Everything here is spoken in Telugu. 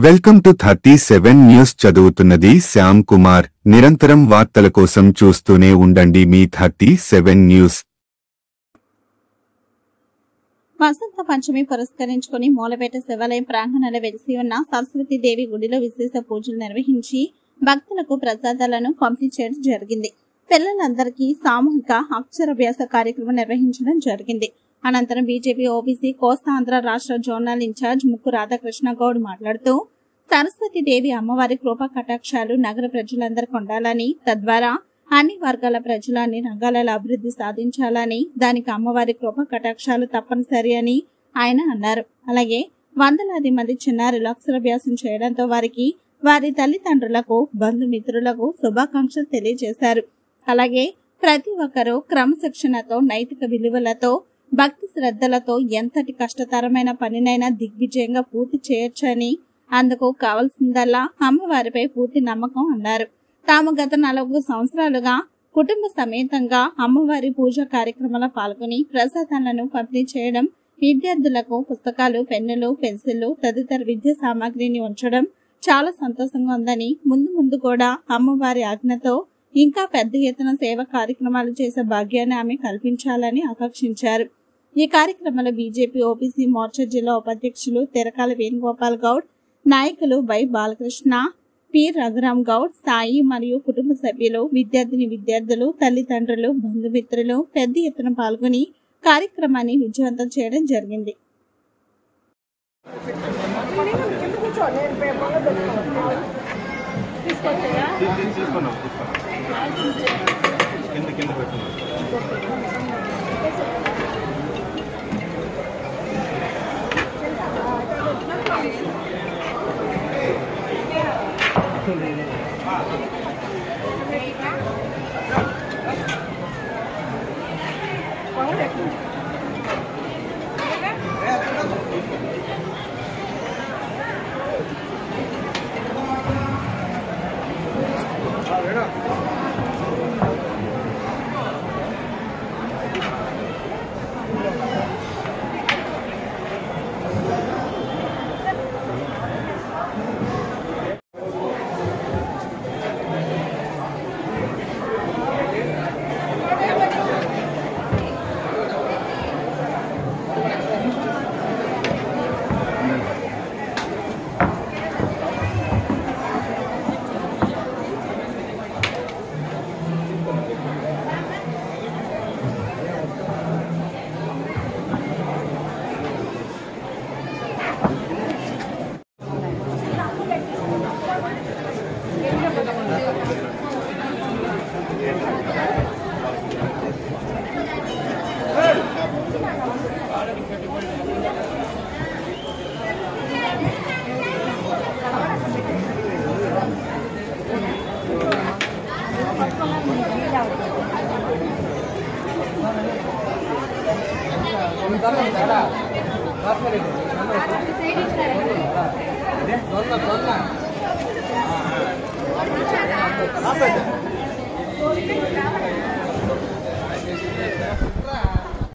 వెల్కమ్ టు 37 న్యూస్ చదువుతున్నది శ్యామ్ కుమార్. నిరంతరం వార్తల కోసం చూస్తూనే ఉండండి మీ 37 న్యూస్. వసంత పంచమి పురస్కరించుకుని మూలపేట శివాలయం ప్రాంగణంలో వెలిసి ఉన్న సరస్వతి దేవి గుడిలో విశేష పూజలు నిర్వహించి భక్తులకు ప్రసాదాలను పంపిణీ చేయడం జరిగింది. పిల్లలందరికీ సామూహిక అక్షరాభ్యాస కార్యక్రమం నిర్వహించడం జరిగింది. అనంతరం బీజేపీ ఓబీసీ కోస్తాంధ్ర రాష్ట్ర జోనల్ ఇన్ఛార్జ్ ముక్కు రాధాకృష్ణ గౌడ్ మాట్లాడుతూ సరస్వతి దేవి అమ్మవారి కృపా కటాక్షాలు నగర ప్రజలందరికీ ఉండాలని, తద్వారా అన్ని వర్గాల ప్రజలు అన్ని రంగాలలో అభివృద్ధి సాధించాలని, దానికి అమ్మవారి కృపా కటాక్షాలు తప్పనిసరి అని ఆయన అన్నారు. అలాగే వందలాది మంది చిన్నారులు అక్షరాభ్యాసం చేయడంతో వారికి వారి తల్లిదండ్రులకు బంధుమిత్రులకు శుభాకాంక్షలు తెలియజేశారు. అలాగే ప్రతి ఒక్కరూ క్రమశిక్షణతో నైతిక విలువలతో భక్తి శ్రద్ధలతో ఎంతటి కష్టతరమైన పనినైనా దిగ్విజయంగా పూర్తి చేయొచ్చని, అందుకు కావలసిందల్లా అమ్మవారిపై పూర్తి నమ్మకం అన్నారు. తాము గత 4 సంవత్సరాలుగా కుటుంబ సమేతంగా అమ్మవారి పూజ కార్యక్రమంలో పాల్గొని ప్రసాదాలను పంపిణీ చేయడం, విద్యార్థులకు పుస్తకాలు, పెన్నులు, పెన్సిళ్లు తదితర విద్యా సామాగ్రిని ఉంచడం చాలా సంతోషంగా ఉందని, ముందు కూడా అమ్మవారి ఆజ్ఞతో ఇంకా పెద్ద ఎత్తున సేవ కార్యక్రమాలు చేసే భాగ్యాన్ని ఆమె కల్పించాలని ఆకాంక్షించారు. ఈ కార్యక్రమంలో బీజేపీ ఓబీసీ మోర్చా జిల్లా ఉపాధ్యక్షులు తెరకాల వేణుగోపాల్ గౌడ్, నాయకులు వై బాలకృష్ణ, పి రఘురామ్ గౌడ్, సాయి మరియు కుటుంబ సభ్యులు, విద్యార్థులు, తల్లిదండ్రులు, బంధుమిత్రులు పెద్ద ఎత్తున పాల్గొని కార్యక్రమాన్ని విజయవంతం చేయడం జరిగింది.